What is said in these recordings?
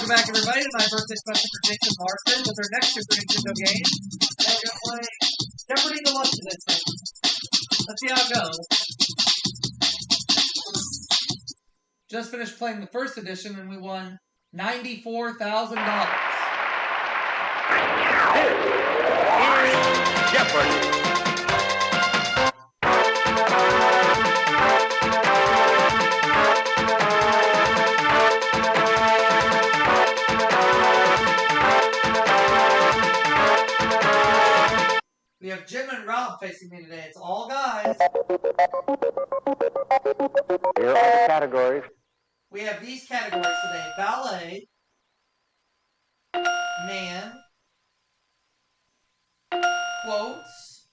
Welcome back, everybody, to my birthday special for Jason Marsden with our next Super Nintendo game. And we're going to play Jeopardy Deluxe Edition. Let's see how it goes. Just finished playing the first edition, and we won $94,000. Jeopardy! We have Jim and Rob facing me today. It's all guys. Here are the categories. We have these categories today: ballet, man, quotes,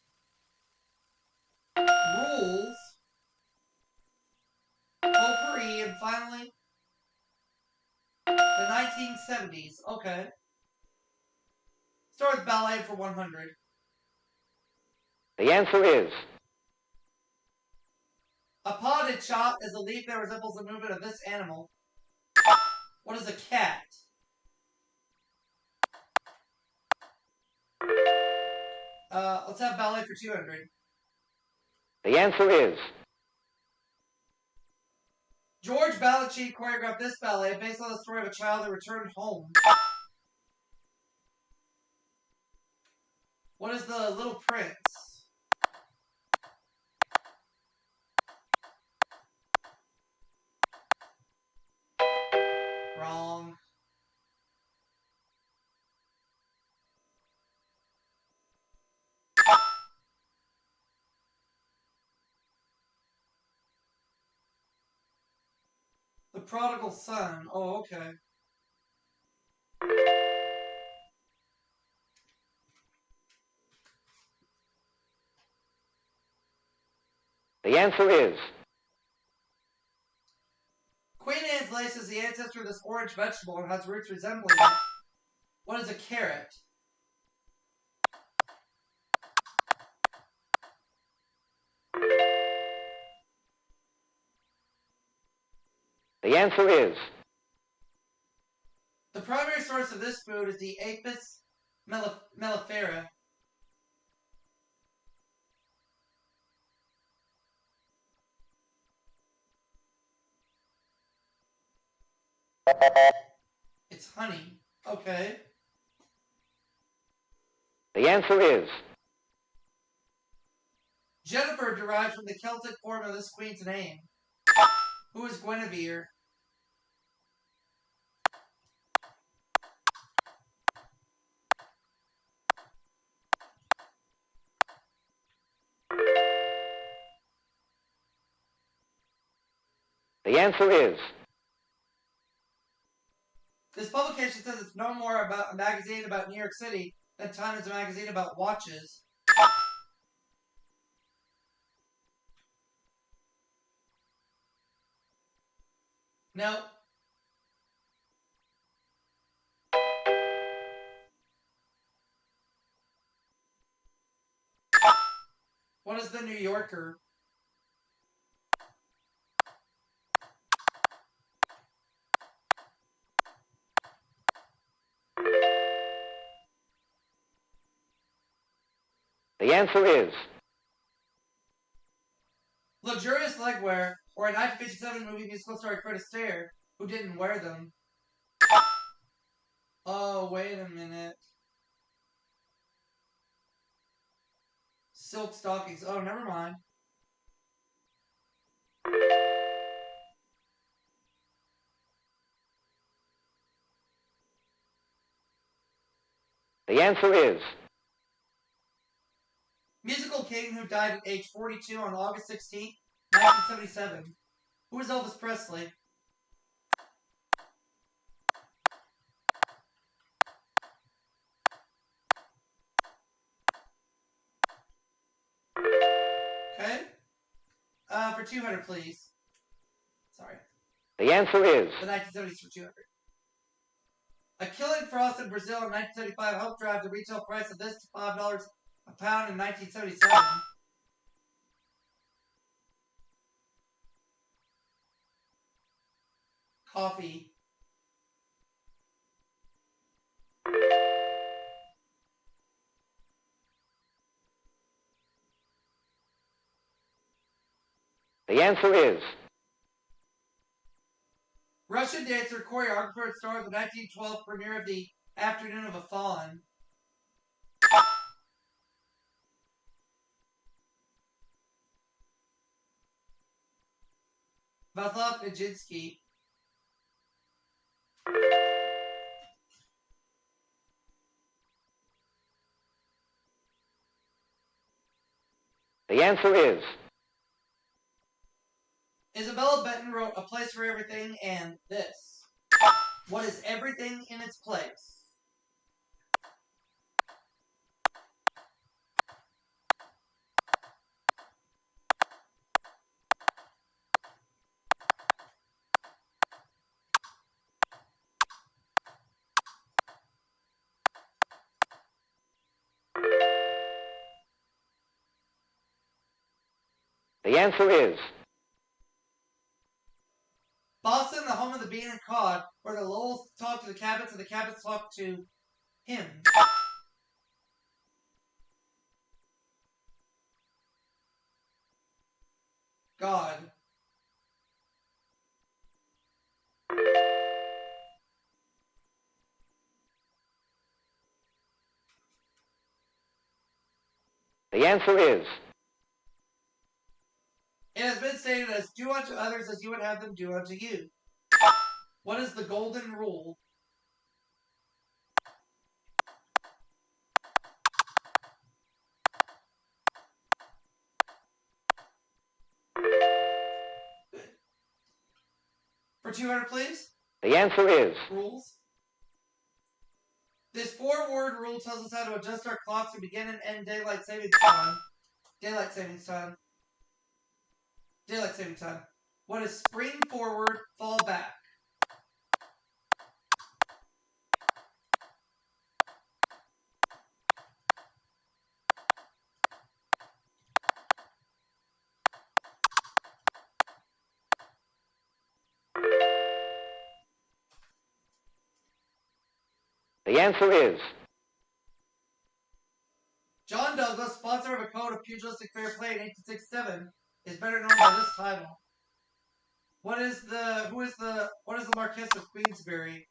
rules, potpourri, and finally, the 1970s. Okay. Start with ballet for 100. The answer is A potted chop is a leaf that resembles the movement of this animal. What is a cat? Let's have ballet for 200. the answer is George Balanchine choreographed this ballet based on the story of a child who returned home. What is the Little Prince? Wrong. The Prodigal Son. Oh, okay. the answer is Queen Anne's lace is the ancestor of this orange vegetable and has roots resembling it. What is a carrot? the answer is The primary source of this food is the Apis mellifera. It's honey. Okay. the answer is Jennifer derives from the Celtic form of this queen's name. Who is Guinevere? the answer is This publication says it's no more about a magazine about New York City than Time is a magazine about watches. No. What is the New Yorker? the answer is Luxurious legwear, or a 1957 movie musical starring Fred Astaire, who didn't wear them. Oh, wait a minute. Silk stockings. Oh, never mind. the answer is Musical king who died at age 42 on August 16, 1977. Who is Elvis Presley? Okay. For 200, please. Sorry. the answer is The 1970s for 200. A killing frost in Brazil in 1975 helped drive the retail price of this to $5 a pound in 1977. Coffee. The answer is Russian dancer, choreographer, and star of the 1912 premiere of The Afternoon of a Faun. Václav Nijinsky. The answer is Isabella Benton wrote A Place for Everything and this. What is everything in its place? The answer is Boston, the home of the bean and cod, where the Lowells talk to the Cabots and the Cabots talk to him. God. The answer is It has been stated as do unto others as you would have them do unto you. What is the golden rule? For 200, please. The answer is Rules. This 4-word rule tells us how to adjust our clocks to begin and end daylight savings time. Daylight savings time. Daylight savings time. What is spring forward, fall back? The answer is John Douglas, sponsor of a code of pugilistic fair play in 1867, is better known by this title. What is the Marquess of Queensberry?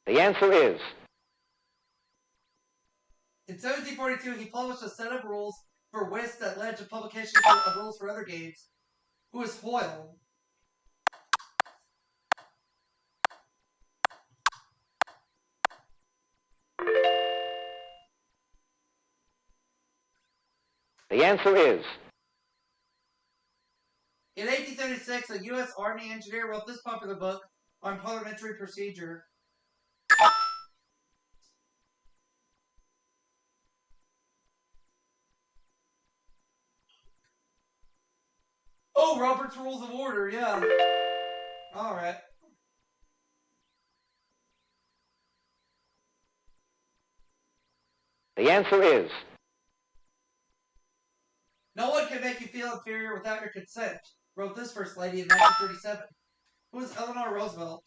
The answer is In 1742, he published a set of rules for whist that led to publication of rules for other games. Who is Hoyle? The answer is In 1876, a U.S. Army engineer wrote this popular book on parliamentary procedure. Oh, Robert's Rules of Order, yeah. Alright. The answer is No one can make you feel inferior without your consent, wrote this First Lady in 1937. Who is Eleanor Roosevelt?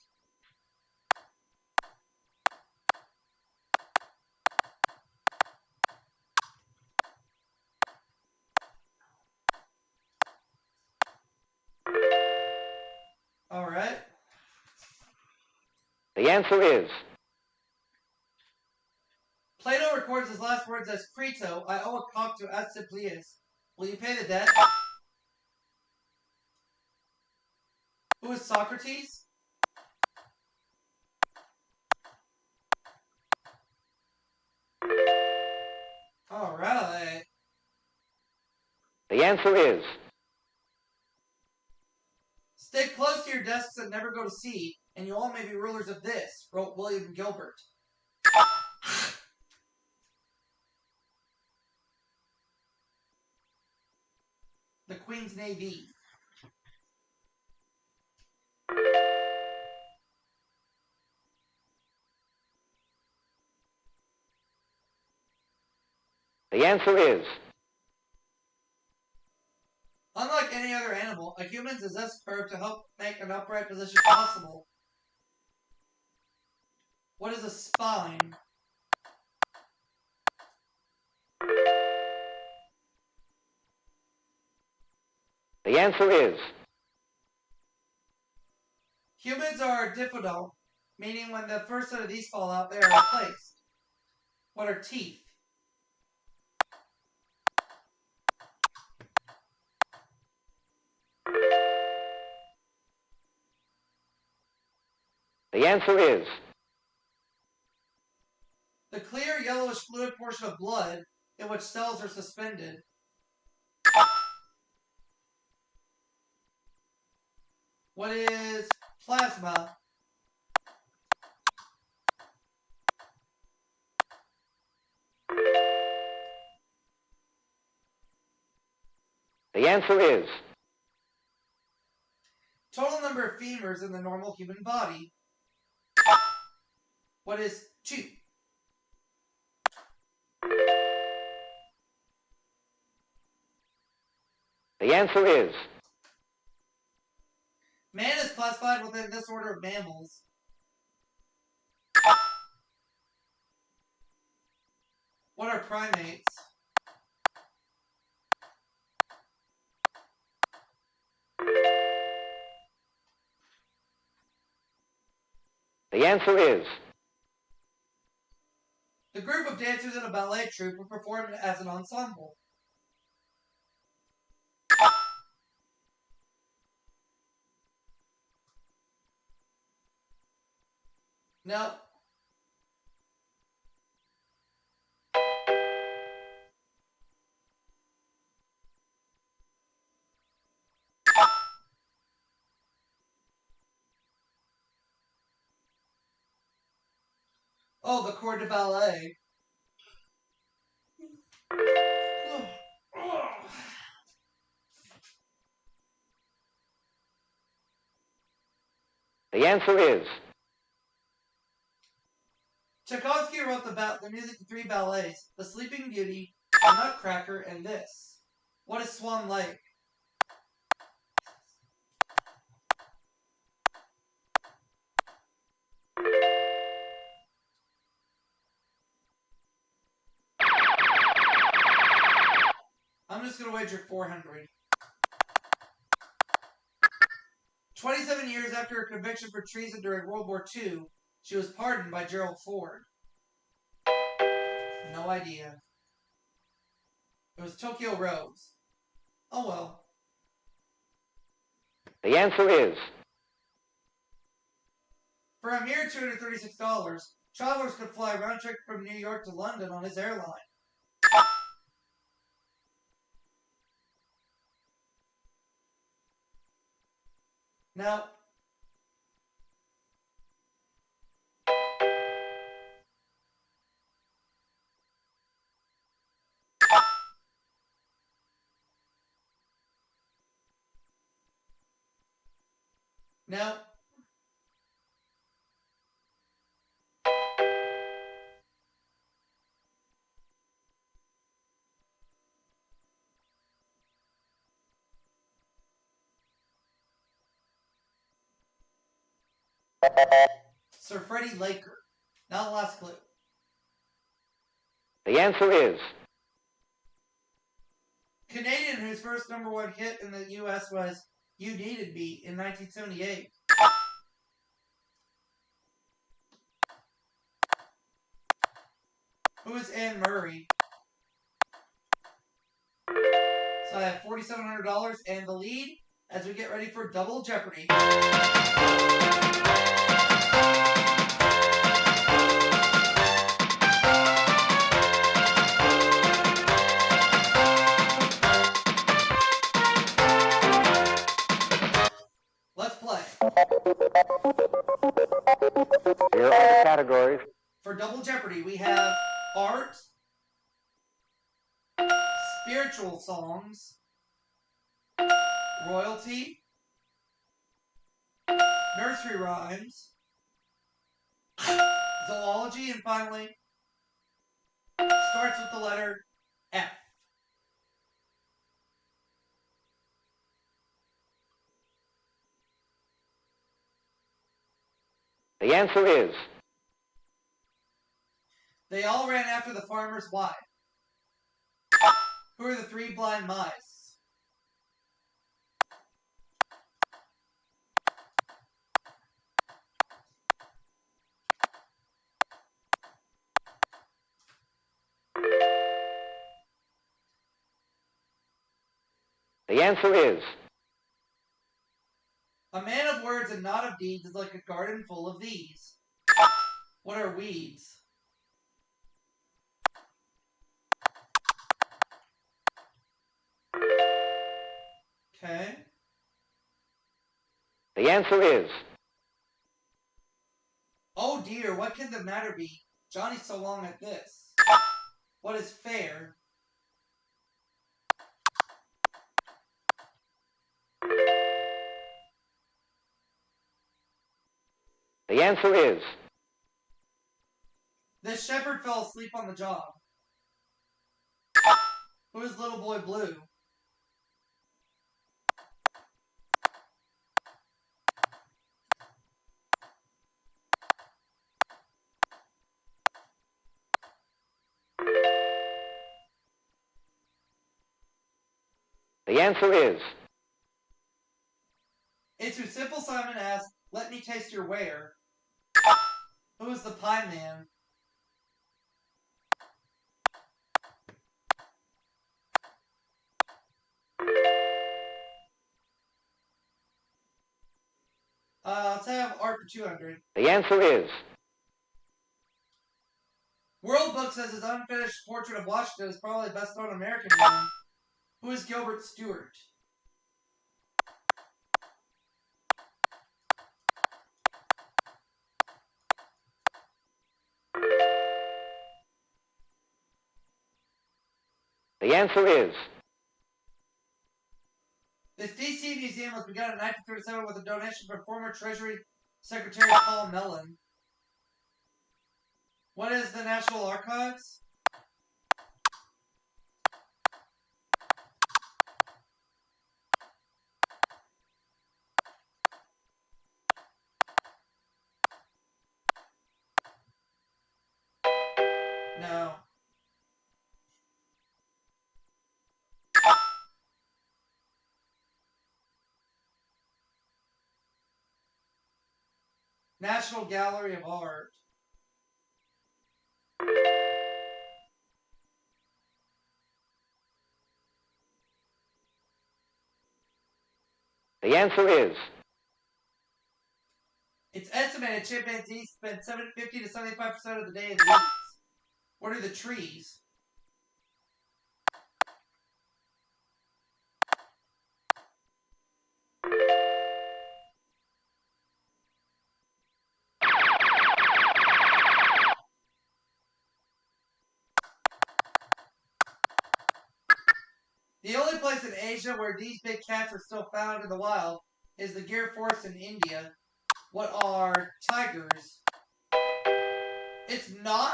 Alright. The answer is Plato records his last words as Crito, I owe a cock to Asclepius. Will you pay the debt? Who is Socrates? Alright. the answer is Stay close to your desks and never go to sea, and you all may be rulers of this, wrote William Gilbert. The Queen's Navy. The answer is. Unlike any other animal, a human's is this curve to help make an upright position possible. What is a spine? The answer is. Humans are dipodont, meaning when the first set of these fall out, they are replaced. What are teeth? The answer is. The clear yellowish fluid portion of blood in which cells are suspended. What is plasma? The answer is. Total number of femurs in the normal human body. What is 2? The answer is. Man is classified within this order of mammals. What are primates? The answer is. The group of dancers in a ballet troupe were performed as an ensemble. No. Oh, the corps de ballet. The answer is. Tchaikovsky wrote the music to 3 ballets, The Sleeping Beauty, The Nutcracker, and this. What is Swan Lake? I'm just going to wager 400. 27 years after her conviction for treason during World War II, she was pardoned by Gerald Ford. No idea. It was Tokyo Rose. Oh well. The answer is. For a mere $236, travelers could fly round trip from New York to London on his airline. Now, now, Sir Freddie Laker. Now the last clue. The answer is. Canadian whose first #1 hit in the U.S. was You Needed Me in 1978. Who is Anne Murray? So I have $4,700 and the lead as we get ready for Double Jeopardy. Let's play. Here are the categories. For Double Jeopardy, we have art, spiritual songs, royalty, nursery rhymes, zoology, and finally, starts with the letter F. The answer is They all ran after the farmer's wife. Who are the three blind mice? the answer is A man of words and not of deeds is like a garden full of these. What are weeds? Okay. the answer is Oh dear, what can the matter be? Johnny's so long at this. What is fair? the answer is This shepherd fell asleep on the job. Who is little boy blue? the answer is It's who Simple Simon asked, "Let me taste your ware." Who is the pie man? Let's have art for 200. the answer is World Book says his unfinished portrait of Washington is probably the best known American man. Who is Gilbert Stuart? the answer is This DC museum was begun in 1937 with a donation from former Treasury Secretary Paul Mellon. What is the National Archives? No. National Gallery of Art. the answer is It's estimated chimpanzees spend 50 to 75% of the day in the woods. What are the trees? The only place in Asia where these big cats are still found in the wild is the Gir Forest in India. What are tigers? It's not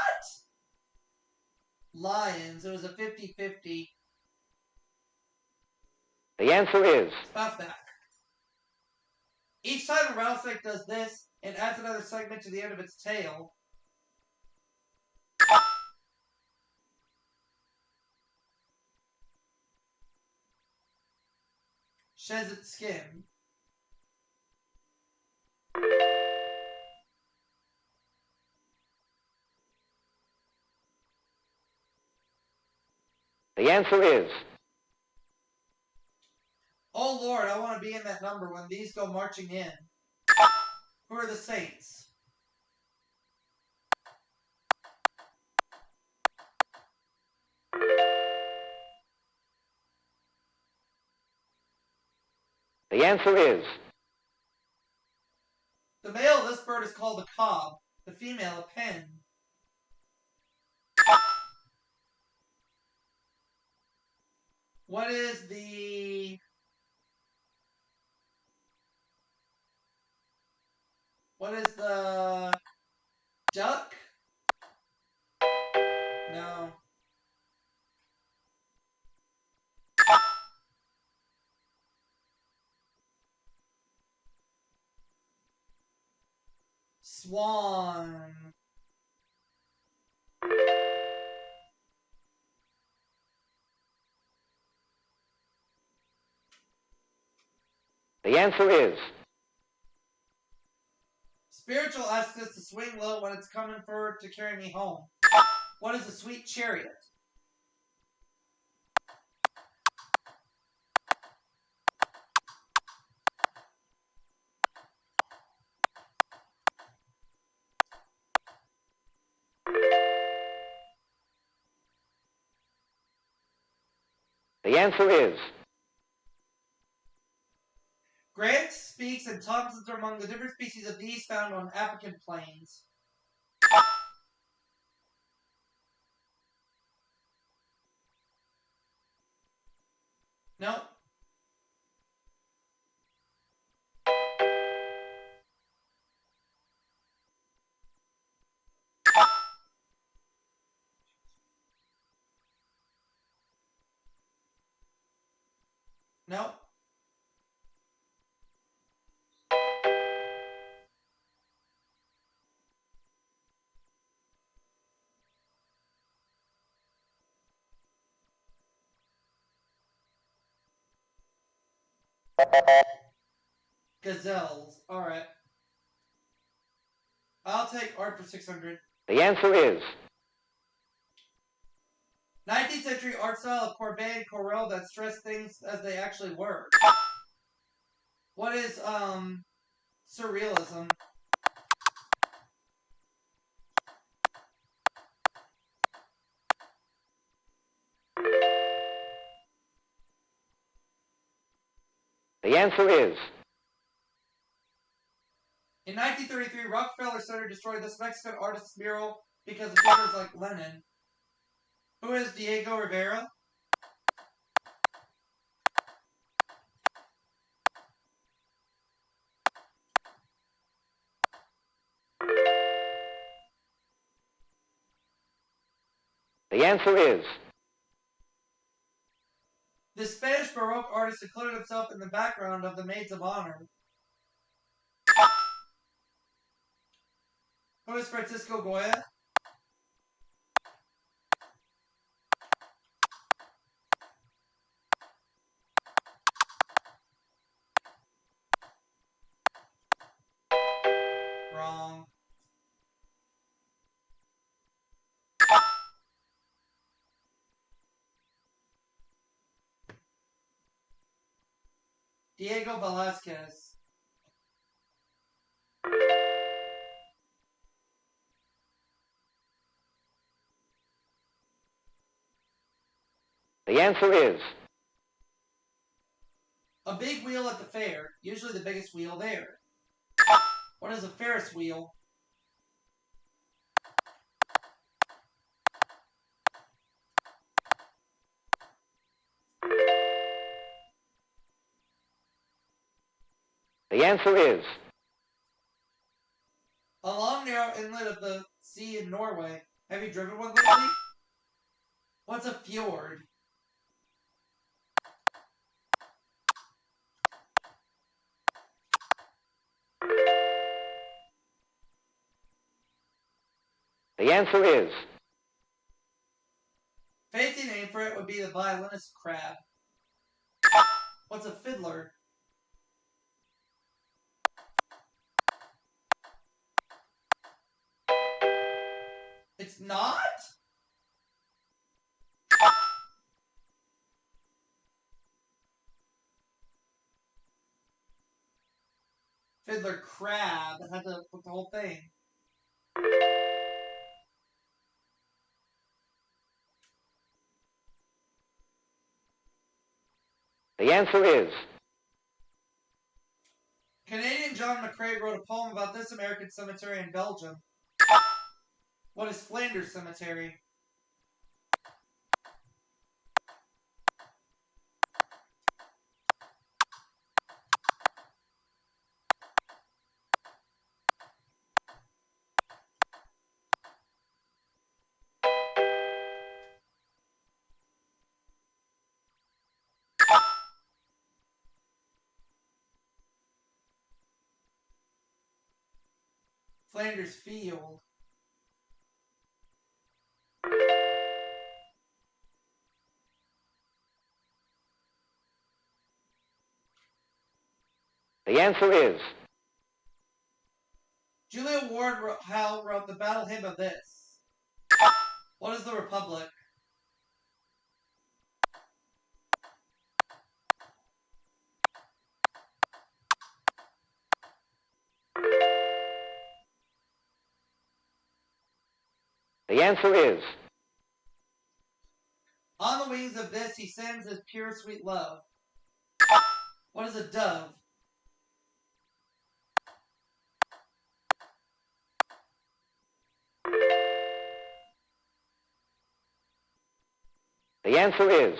lions. It was a 50-50. the answer is About that. Each time a rattlesnake does this, it adds another segment to the end of its tail. Sheds its skin. the answer is Oh Lord, I want to be in that number when these go marching in. Who are the saints? the answer is The male of this bird is called a cob, the female a pen. What is the... What is the... duck? No. Swan. The answer is Spiritual asks us to swing low when it's coming for to carry me home. What is a sweet chariot? the answer is Grant speaks in tongues that are among the different species of these found on African plains. No. No. Gazelles. Alright. I'll take art for 600. the answer is 19th century art style of Courbet and Corel that stressed things as they actually were. What is, surrealism? the answer is In 1933, Rockefeller Center destroyed this Mexican artist's mural because of figures like Lenin. Who is Diego Rivera? the answer is The Spanish Baroque artist included himself in the background of the Maids of Honor. Who is Francisco Goya? Wrong. Diego Velázquez. the answer is A big wheel at the fair, usually the biggest wheel there. What is a Ferris wheel? the answer is A long narrow inlet of the sea in Norway. Have you driven one lately? What's a fjord? the answer is Fancy name for it would be the violinist crab. What's a fiddler? It's not? Fiddler crab. I had to put the whole thing. the answer is Canadian John McCrae wrote a poem about this American cemetery in Belgium. What is Flanders Cemetery? Flanders Field. The answer is Julia Ward Howe wrote the battle hymn of this. What is the Republic? The answer is On the wings of this he sends his pure sweet love. What is a dove? The answer is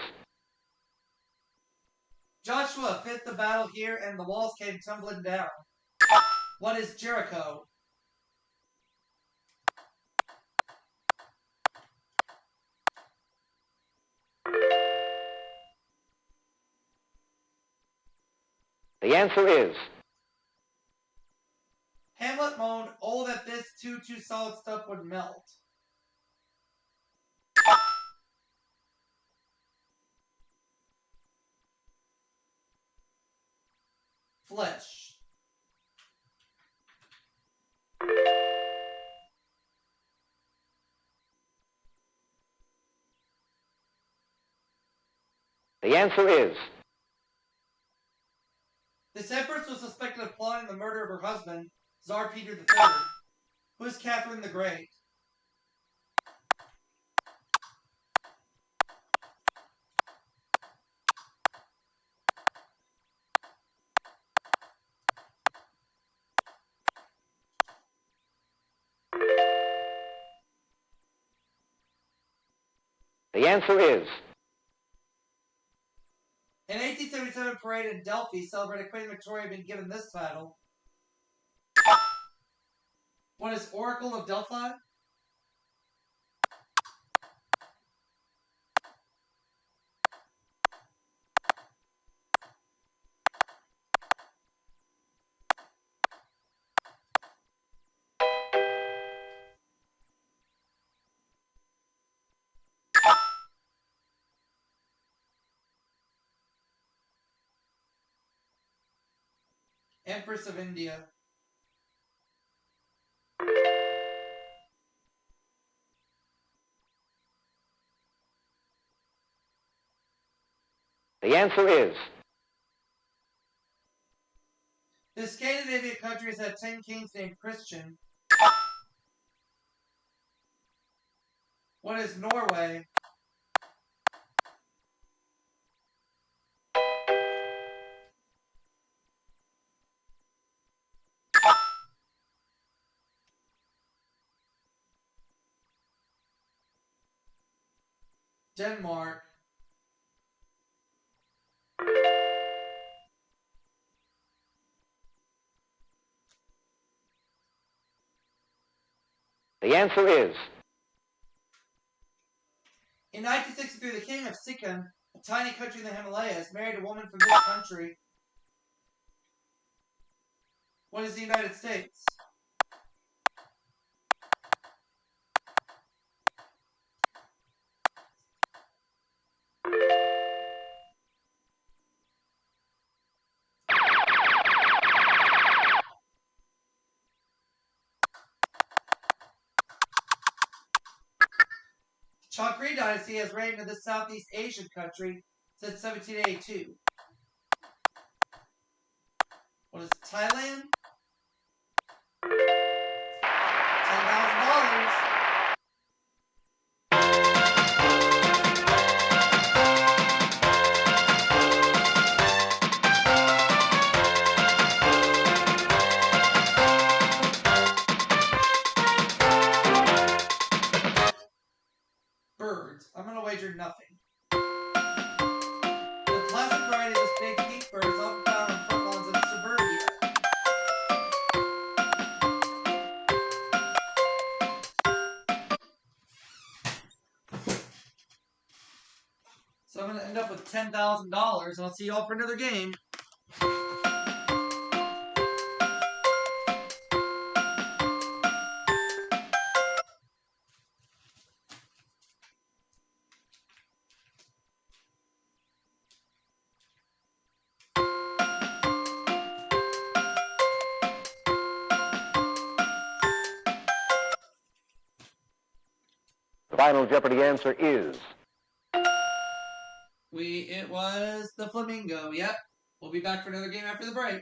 Joshua fit the battle here and the walls came tumbling down. What is Jericho? The answer is Hamlet moaned, oh that this too solid stuff would melt. Flesh. The answer is This empress was suspected of plotting the murder of her husband, Tsar Peter III. Who is Catherine the Great? The answer is In 1877 parade in Delphi celebrated Queen Victoria being given this title. What is Oracle of Delphi? Empress of India. The answer is The Scandinavian countries had 10 kings named Christian. What is Norway? Denmark. The answer is In 1963, the king of Sikkim, a tiny country in the Himalayas, married a woman from this country. What is the United States? Chakri dynasty has reigned in this Southeast Asian country since 1782. What is Thailand? $10,000. Birds. I'm going to wager nothing. The classic variety of this big pink bird is often found on front lawns in suburbia. So I'm going to end up with $10,000, and I'll see you all for another game. The final Jeopardy answer is... It was the flamingo. Yep. We'll be back for another game after the break.